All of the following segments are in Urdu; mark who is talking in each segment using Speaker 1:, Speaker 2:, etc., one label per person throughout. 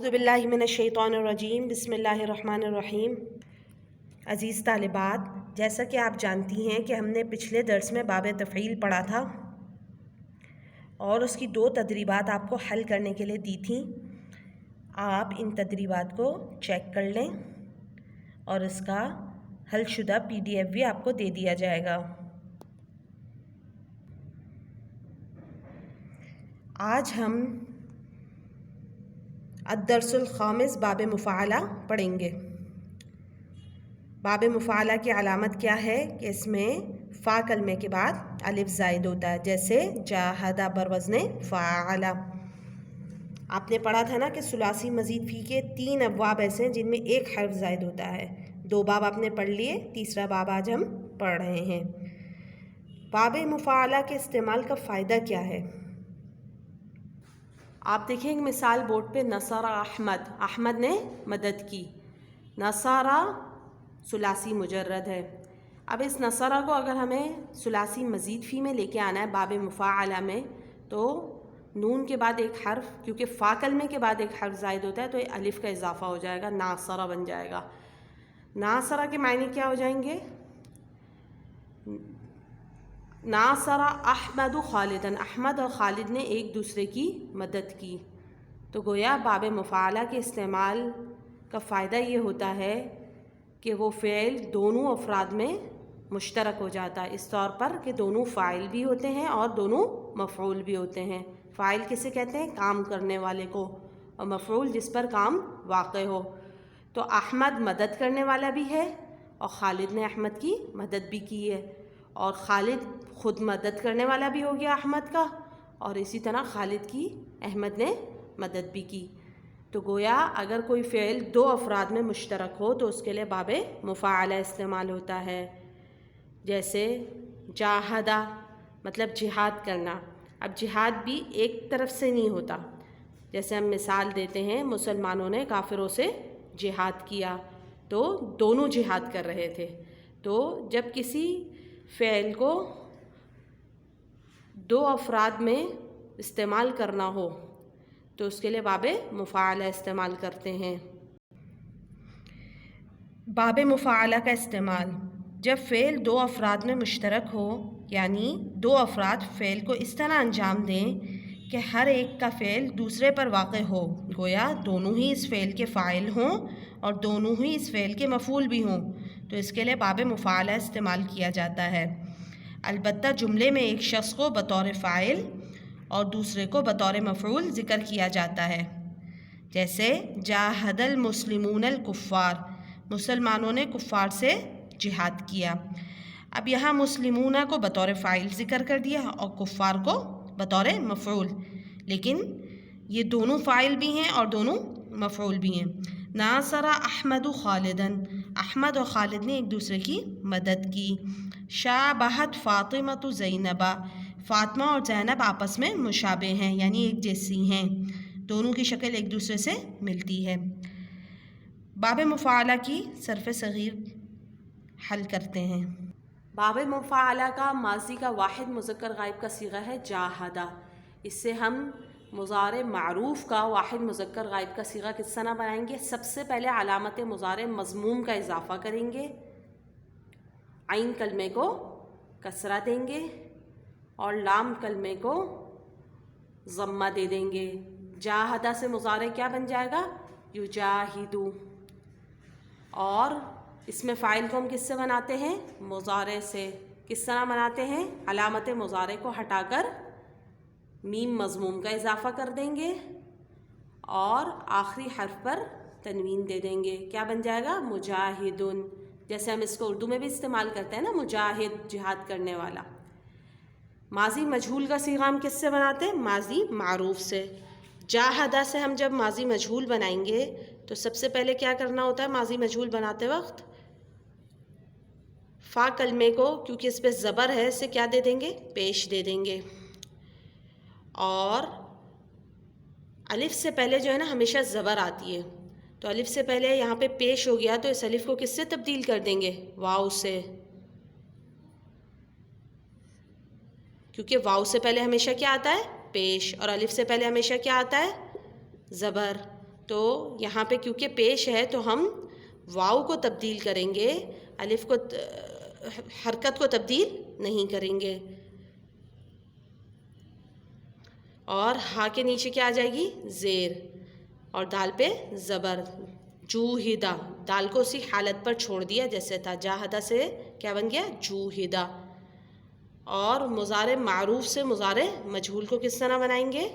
Speaker 1: اعوذ باللہ من الشیطان الرجیم بسم اللہ الرحمن الرحیم۔ عزیز طالبات، جیسا کہ آپ جانتی ہیں کہ ہم نے پچھلے درس میں باب تفعیل پڑھا تھا اور اس کی 2 تدریبات آپ کو حل کرنے کے لیے دی تھیں۔ آپ ان تدریبات کو چیک کر لیں اور اس کا حل شدہ PDF بھی آپ کو دے دیا جائے گا۔ آج ہم الدرس الخامس باب مفاعلہ پڑھیں گے۔ باب مفاعلہ کی علامت کیا ہے کہ اس میں فا کلمے کے بعد الف زائد ہوتا ہے، جیسے جاہدہ بروزن فاعل۔ آپ نے پڑھا تھا نا کہ ثلاثی مزید فی کے 3 ابواب ایسے ہیں جن میں ایک حرف زائد ہوتا ہے۔ 2 باب آپ نے پڑھ لیے، تیسرا باب آج ہم پڑھ رہے ہیں۔ باب مفاعلہ کے استعمال کا فائدہ کیا ہے؟ آپ دیکھیں ایک مثال بورڈ پہ، نصر احمد، احمد نے مدد کی۔ نصرہ ثلاثی مجرد ہے۔ اب اس نصرہ کو اگر ہمیں ثلاثی مزید فی میں لے کے آنا ہے باب مفاعلہ میں، تو نون کے بعد ایک حرف، کیونکہ فا کلمے کے بعد ایک حرف زائد ہوتا ہے تو یہ الف کا اضافہ ہو جائے گا، ناصرہ بن جائے گا۔ ناصرہ کے معنی کیا ہو جائیں گے؟ ناصر احمد خالدن، احمد اور خالد نے ایک دوسرے کی مدد کی۔ تو گویا باب مفاعلہ کے استعمال کا فائدہ یہ ہوتا ہے کہ وہ فعل دونوں افراد میں مشترک ہو جاتا ہے، اس طور پر کہ دونوں فاعل بھی ہوتے ہیں اور دونوں مفعول بھی ہوتے ہیں۔ فاعل کسے کہتے ہیں؟ کام کرنے والے کو، اور مفعول جس پر کام واقع ہو۔ تو احمد مدد کرنے والا بھی ہے اور خالد نے احمد کی مدد بھی کی ہے، اور خالد خود مدد کرنے والا بھی ہو گیا احمد کا، اور اسی طرح خالد کی احمد نے مدد بھی کی۔ تو گویا اگر کوئی فعل 2 افراد میں مشترک ہو تو اس کے لیے باب مفاعلہ استعمال ہوتا ہے، جیسے جاہدہ مطلب جہاد کرنا۔ اب جہاد بھی ایک طرف سے نہیں ہوتا، جیسے ہم مثال دیتے ہیں مسلمانوں نے کافروں سے جہاد کیا تو دونوں جہاد کر رہے تھے۔ تو جب کسی فعل کو 2 افراد میں استعمال کرنا ہو تو اس کے لیے باب مفاعلہ استعمال کرتے ہیں۔ باب مفاعلہ کا استعمال جب فعل 2 افراد میں مشترک ہو، یعنی 2 افراد فعل کو اس طرح انجام دیں کہ ہر ایک کا فعل دوسرے پر واقع ہو، گویا دونوں ہی اس فعل کے فاعل ہوں اور دونوں ہی اس فعل کے مفعول بھی ہوں، تو اس کے لیے باب مفاعلہ استعمال کیا جاتا ہے۔ البتہ جملے میں ایک شخص کو بطور فاعل اور دوسرے کو بطور مفعول ذکر کیا جاتا ہے، جیسے جاہد المسلمون الکفار، مسلمانوں نے کفار سے جہاد کیا۔ اب یہاں مسلمون کو بطور فاعل ذکر کر دیا اور کفار کو بطور مفعول، لیکن یہ دونوں فاعل بھی ہیں اور دونوں مفعول بھی ہیں۔ ناصر احمد خالدن، احمد اور خالد نے ایک دوسرے کی مدد کی۔ شابہت فاطمۃ زینبا، فاطمہ اور زینب آپس میں مشابہ ہیں، یعنی ایک جیسی ہیں، دونوں کی شکل ایک دوسرے سے ملتی ہے۔ باب مفاعلہ کی صرف صغیر حل کرتے ہیں۔ باب مفاعلہ کا ماضی کا واحد مذکر غائب کا صیغہ ہے جاہدہ۔ اس سے ہم مضارع معروف کا واحد مذکر غائب کا صیغہ کس طرح بنائیں گے؟ سب سے پہلے علامت مضارع مضموم کا اضافہ کریں گے، عین کلمے کو کسرہ دیں گے اور لام کلمے کو ضمہ دے دیں گے۔ جاہدہ سے مضارع کیا بن جائے گا؟ یجاہدو۔ اور اس میں فاعل کو ہم کس سے بناتے ہیں؟ مضارع سے۔ کس طرح بناتے ہیں؟ علامت مضارع کو ہٹا کر میم مضموم کا اضافہ کر دیں گے اور آخری حرف پر تنوین دے دیں گے۔ کیا بن جائے گا؟ مجاہدن، جیسے ہم اس کو اردو میں بھی استعمال کرتے ہیں نا، مجاہد جہاد کرنے والا۔ ماضی مجہول کا صیغہ ہم کس سے بناتے ہیں؟ ماضی معروف سے۔ جاہدہ سے ہم جب ماضی مجہول بنائیں گے تو سب سے پہلے کیا کرنا ہوتا ہے ماضی مجہول بناتے وقت؟ فا کلمے کو، کیونکہ اس پہ زبر ہے، اسے کیا دے دیں گے؟ پیش دے دیں گے، اور الف سے پہلے جو ہے نا ہمیشہ زبر آتی ہے، تو الف سے پہلے یہاں پہ پیش ہو گیا تو اس الف کو کس سے تبدیل کر دیں گے؟ واو سے، کیونکہ واو سے پہلے ہمیشہ کیا آتا ہے؟ پیش، اور الف سے پہلے ہمیشہ کیا آتا ہے؟ زبر۔ تو یہاں پہ کیونکہ پیش ہے تو ہم واو کو تبدیل کریں گے، الف کو حرکت کو تبدیل نہیں کریں گے. اور ہا کے نیچے کیا آ جائے گی؟ زیر، اور دال پہ زبر. جوہدہ، دال کو اسی حالت پر چھوڑ دیا جیسے تھا. جاہدہ سے کیا بن گیا؟ جوہدہ. اور مضارع معروف سے مضارع مجہول کو کس طرح بنائیں گے؟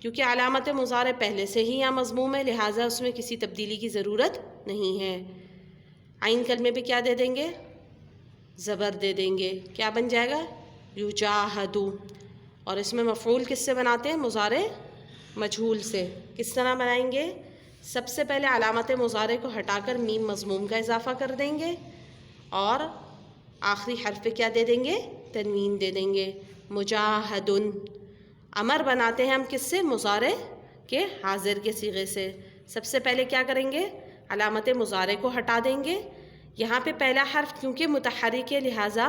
Speaker 1: کیونکہ علامت مضارع پہلے سے ہی یہاں مضموم ہے، لہٰذا اس میں کسی تبدیلی کی ضرورت نہیں ہے. عین کلمے پہ کیا دے دیں گے؟ زبر دے دیں گے. کیا بن جائے گا؟ یجاہدو. اور اس میں مفعول کس سے بناتے ہیں؟ مضارع مجہول سے. کس طرح بنائیں گے؟ سب سے پہلے علامت مضارع کو ہٹا کر میم مضموم کا اضافہ کر دیں گے، اور آخری حرف پہ کیا دے دیں گے؟ تنوین دے دیں گے. مجاہدن. امر بناتے ہیں ہم کس سے؟ مضارع کے حاضر کے صیغے سے. سب سے پہلے کیا کریں گے؟ علامت مضارع کو ہٹا دیں گے. یہاں پہ پہلا حرف کیونکہ متحرک ہے لہٰذا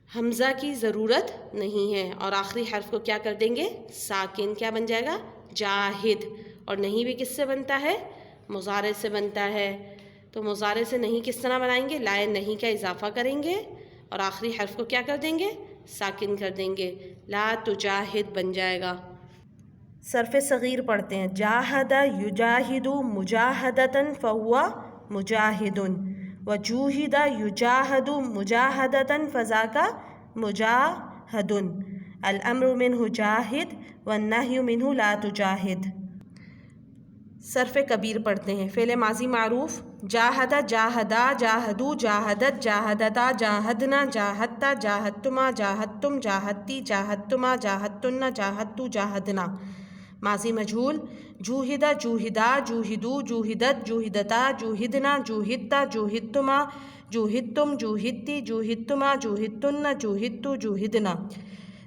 Speaker 1: حمزہ کی ضرورت نہیں ہے، اور آخری حرف کو کیا کر دیں گے؟ ساکن. کیا بن جائے گا؟ جاہد. اور نہیں بھی کس سے بنتا ہے؟ مضارع سے بنتا ہے. تو مضارع سے نہیں کس طرح بنائیں گے؟ لائے نہیں کا اضافہ کریں گے اور آخری حرف کو کیا کر دیں گے؟ ساکن کر دیں گے. لا تجاہد بن جائے گا. صرف صغیر پڑھتے ہیں. جاہد یجاہد مجاہدتاً فہو مجاہد، وجوہد یجاہد مجاہدتاً فذاک مجاہد. الامر منہ جاہد والنہی منہ لا تجاہد. صرف کبیر پڑھتے ہیں. فعل ماضی معروف جاہد جاہدا جاہدو جاہدت جاہدتا جاہدنا جاہدتا جاہدتما جاہدتم جاہدتی جاہدتما جاہدتن جاہدتو جاہدنا. ماضی مجہول جوہدہ جوہدا جوہدو جوہدت جوہدتا جوہدنا جوہدتا جوہدتما جوہدتم جوہدتی جوہدتما جوہدتن جوہدتو جوہدنا.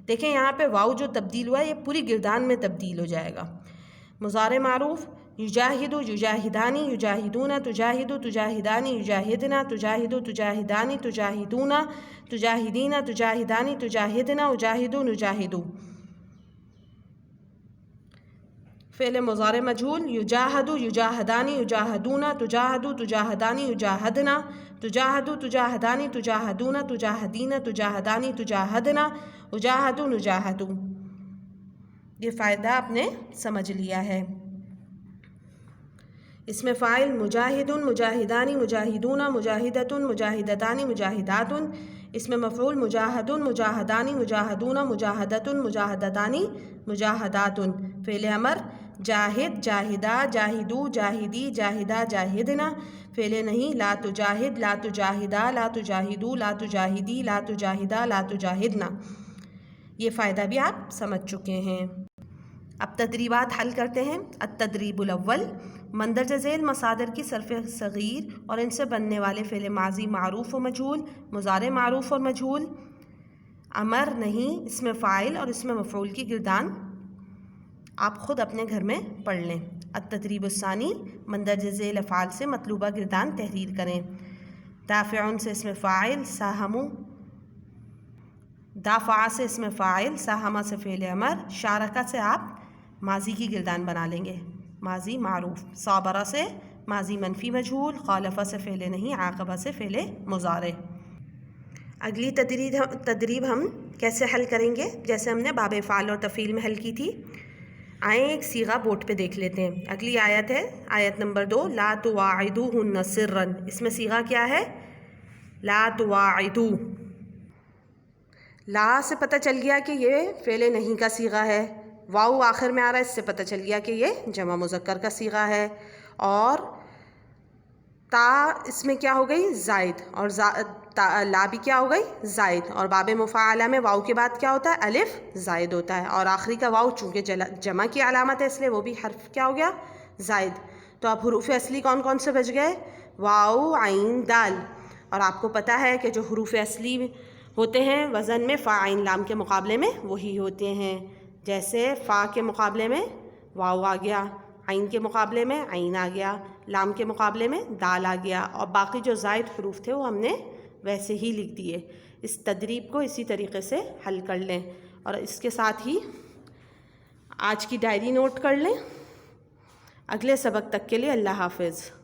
Speaker 1: دیکھیں یہاں پہ واو جو تبدیل ہوا ہے یہ پوری گردان میں تبدیل ہو جائے گا. مضارع معروف یجاہد یجاہدانی یجاہدون تجاہد تجاہدانی یجاہدنا تجاہد تجاہدانی تجاہدون تجاہدین تجاہدانی تجاہدنا اجاہد نجاہد. فعل مضارع مجہول یجاہد یجاہدانی یجاہدون تجاہد تجاہدانی یجاہدنا تجاہد تجاہدانی تجاہدون تجاہدین تجاہدانی تجاہدنا اجاہد نجاہد. یہ فائدہ آپ نے سمجھ لیا ہے. اس میں فاعل مجاہد مجاہدانی مجاہدون مجاہدۃ مجاہدتانی مجاہدات. اس میں مفعول مجاہد مجاہدانی مجاہدون مجاہدۃ مجاہدتانی مجاہدات. فعل امر جاہد جاہدہ جاہدو جاہدی جاہدہ جاہدنا. فعل نہیں لا تجاہد لا تجاہدہ لا تجاہدو لا تجاہدی لا تجاہدہ لا تجاہدنا. یہ فائدہ بھی آپ سمجھ چکے ہیں. اب تدریبات حل کرتے ہیں. التدریب الاول مندرجہ ذیل مصادر کی صرف صغیر اور ان سے بننے والے فعل ماضی معروف و مجہول، مضارع معروف اور مجہول، امر نہیں، اسم فاعل اور اسم مفعول کی گردان آپ خود اپنے گھر میں پڑھ لیں. التدریب الثانی مندرجہ ذیل افعال سے مطلوبہ گردان تحریر کریں. دافعون سے اسم فاعل، ساہمو دافع سے اسم فاعل، ساہمہ سے فعل امر، شارکہ سے آپ ماضی کی گردان بنا لیں گے ماضی معروف. صابرہ سے ماضی منفی مجہول، خالفہ سے فعل نہیں، عاقبہ سے فعل مضارع. اگلی تدریب ہم کیسے حل کریں گے؟ جیسے ہم نے باب افعال اور تفعیل میں حل کی تھی. آئیں ایک صیغہ بورڈ پہ دیکھ لیتے ہیں. اگلی آیت ہے آیت نمبر 2 لا تواعدوہن سرا. اس میں صیغہ کیا ہے؟ لا تواعدو. لا سے پتہ چل گیا کہ یہ فعل نہیں کا صیغہ ہے. واو آخر میں آ رہا ہے، اس سے پتہ چل گیا کہ یہ جمع مذکر کا صیغہ ہے. اور تا اس میں کیا ہو گئی؟ زائد. اور لا بھی کیا ہو گئی؟ زائد. اور باب مفاعلہ میں واو کے بعد کیا ہوتا ہے؟ الف زائد ہوتا ہے. اور آخری کا واو چونکہ جمع کی علامت ہے اس لیے وہ بھی حرف کیا ہو گیا؟ زائد. تو اب حروف اصلی کون کون سے بچ گئے؟ واو عین دال. اور آپ کو پتہ ہے کہ جو حروف اصلی ہوتے ہیں وزن میں فا عین لام کے مقابلے میں وہی ہوتے ہیں. جیسے فا کے مقابلے میں واو آ گیا، عین کے مقابلے میں عین آ گیا، لام کے مقابلے میں دال آ گیا، اور باقی جو زائد حروف تھے وہ ہم نے ویسے ہی لکھ دیے. اس تدریب کو اسی طریقے سے حل کر لیں. اور اس کے ساتھ ہی آج کی ڈائری نوٹ کر لیں. اگلے سبق تک کے لیے اللہ حافظ.